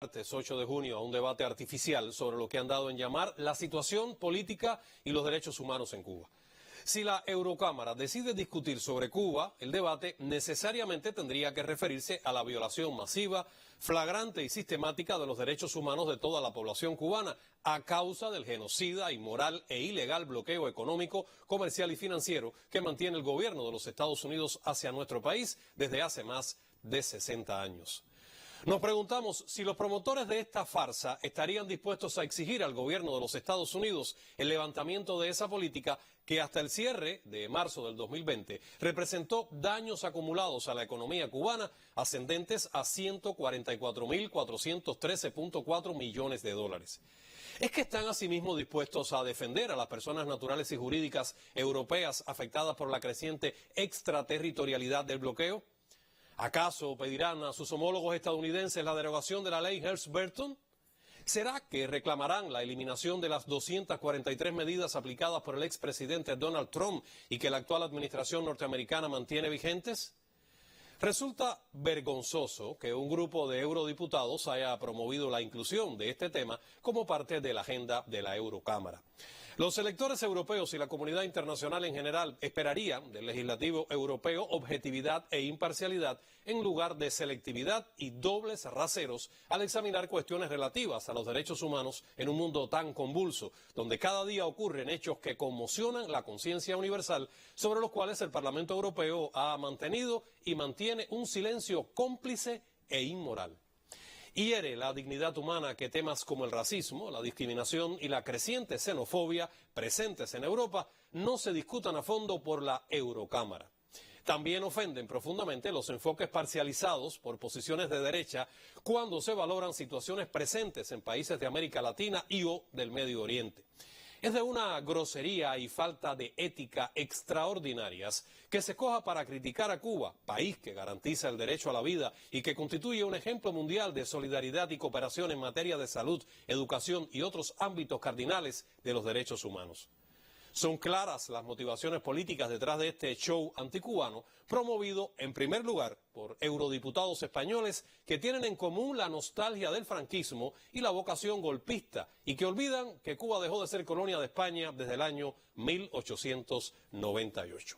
Martes 8 de junio a un debate artificial sobre lo que han dado en llamar la situación política y los derechos humanos en Cuba. Si la Eurocámara decide discutir sobre Cuba, el debate necesariamente tendría que referirse a la violación masiva, flagrante y sistemática de los derechos humanos de toda la población cubana a causa del genocida, inmoral e ilegal bloqueo económico, comercial y financiero que mantiene el gobierno de los Estados Unidos hacia nuestro país desde hace más de 60 años. Nos preguntamos si los promotores de esta farsa estarían dispuestos a exigir al gobierno de los Estados Unidos el levantamiento de esa política que hasta el cierre de marzo del 2020 representó daños acumulados a la economía cubana ascendentes a 144.413.4 millones de dólares. ¿Es que están asimismo dispuestos a defender a las personas naturales y jurídicas europeas afectadas por la creciente extraterritorialidad del bloqueo? ¿Acaso pedirán a sus homólogos estadounidenses la derogación de la ley Helms-Burton? ¿Será que reclamarán la eliminación de las 243 medidas aplicadas por el expresidente Donald Trump y que la actual administración norteamericana mantiene vigentes? Resulta vergonzoso que un grupo de eurodiputados haya promovido la inclusión de este tema como parte de la agenda de la Eurocámara. Los electores europeos y la comunidad internacional en general esperarían del legislativo europeo objetividad e imparcialidad en lugar de selectividad y dobles raseros al examinar cuestiones relativas a los derechos humanos en un mundo tan convulso, donde cada día ocurren hechos que conmocionan la conciencia universal, sobre los cuales el Parlamento Europeo ha mantenido y mantiene un silencio cómplice e inmoral. Hiere la dignidad humana que temas como el racismo, la discriminación y la creciente xenofobia presentes en Europa no se discutan a fondo por la Eurocámara. También ofenden profundamente los enfoques parcializados por posiciones de derecha cuando se valoran situaciones presentes en países de América Latina y o del Medio Oriente. Es de una grosería y falta de ética extraordinarias que se coja para criticar a Cuba, país que garantiza el derecho a la vida y que constituye un ejemplo mundial de solidaridad y cooperación en materia de salud, educación y otros ámbitos cardinales de los derechos humanos. Son claras las motivaciones políticas detrás de este show anticubano, promovido en primer lugar por eurodiputados españoles que tienen en común la nostalgia del franquismo y la vocación golpista y que olvidan que Cuba dejó de ser colonia de España desde el año 1898.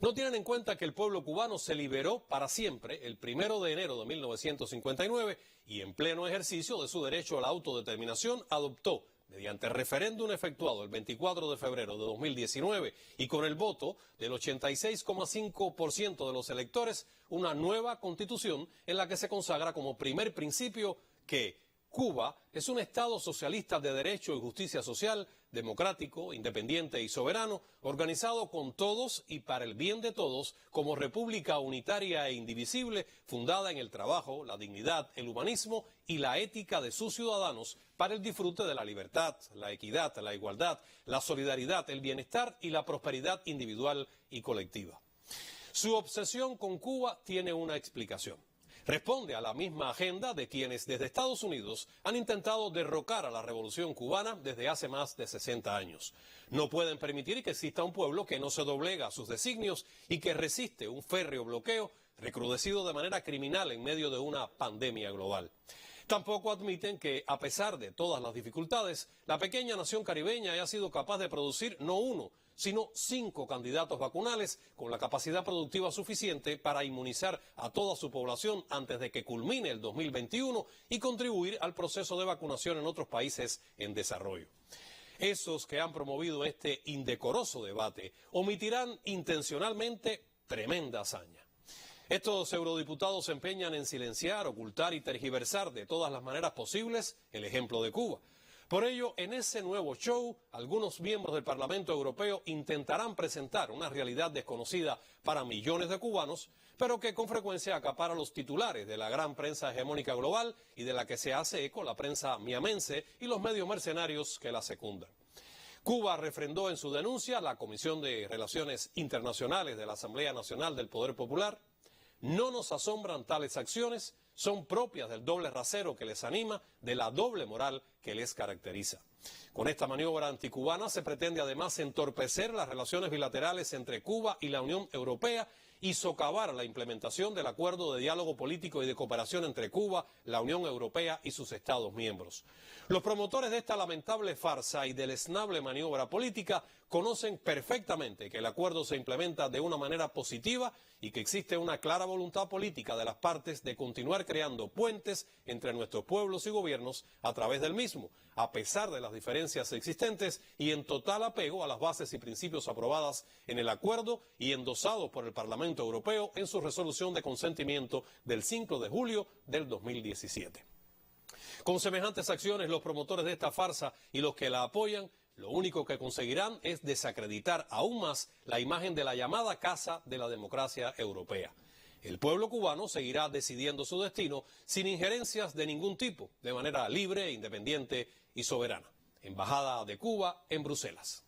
No tienen en cuenta que el pueblo cubano se liberó para siempre el 1 de enero de 1959 y en pleno ejercicio de su derecho a la autodeterminación adoptó, mediante referéndum efectuado el 24 de febrero de 2019 y con el voto del 86,5% de los electores, una nueva constitución en la que se consagra como primer principio que Cuba es un Estado socialista de derecho y justicia social, democrático, independiente y soberano, organizado con todos y para el bien de todos, como república unitaria e indivisible, fundada en el trabajo, la dignidad, el humanismo y la ética de sus ciudadanos para el disfrute de la libertad, la equidad, la igualdad, la solidaridad, el bienestar y la prosperidad individual y colectiva. Su obsesión con Cuba tiene una explicación. Responde a la misma agenda de quienes desde Estados Unidos han intentado derrocar a la revolución cubana desde hace más de 60 años. No pueden permitir que exista un pueblo que no se doblega a sus designios y que resiste un férreo bloqueo recrudecido de manera criminal en medio de una pandemia global. Tampoco admiten que, a pesar de todas las dificultades, la pequeña nación caribeña haya sido capaz de producir no uno, sino 5 candidatos vacunales con la capacidad productiva suficiente para inmunizar a toda su población antes de que culmine el 2021 y contribuir al proceso de vacunación en otros países en desarrollo. Esos que han promovido este indecoroso debate omitirán intencionalmente tremenda hazaña. Estos eurodiputados se empeñan en silenciar, ocultar y tergiversar de todas las maneras posibles el ejemplo de Cuba. Por ello, en ese nuevo show, algunos miembros del Parlamento Europeo intentarán presentar una realidad desconocida para millones de cubanos, pero que con frecuencia acapara los titulares de la gran prensa hegemónica global y de la que se hace eco la prensa miamense y los medios mercenarios que la secundan. Cuba refrendó en su denuncia la Comisión de Relaciones Internacionales de la Asamblea Nacional del Poder Popular. No nos asombran tales acciones, son propias del doble rasero que les anima, de la doble moral que les caracteriza. Con esta maniobra anticubana se pretende además entorpecer las relaciones bilaterales entre Cuba y la Unión Europea y socavar la implementación del acuerdo de diálogo político y de cooperación entre Cuba, la Unión Europea y sus Estados miembros. Los promotores de esta lamentable farsa y deleznable maniobra política conocen perfectamente que el acuerdo se implementa de una manera positiva y que existe una clara voluntad política de las partes de continuar creando puentes entre nuestros pueblos y gobiernos a través del mismo, a pesar de las diferencias existentes y en total apego a las bases y principios aprobadas en el acuerdo y endosados por el Parlamento Europeo en su resolución de consentimiento del 5 de julio del 2017. Con semejantes acciones, los promotores de esta farsa y los que la apoyan, lo único que conseguirán es desacreditar aún más la imagen de la llamada Casa de la Democracia Europea. El pueblo cubano seguirá decidiendo su destino sin injerencias de ningún tipo, de manera libre, independiente y soberana. Embajada de Cuba en Bruselas.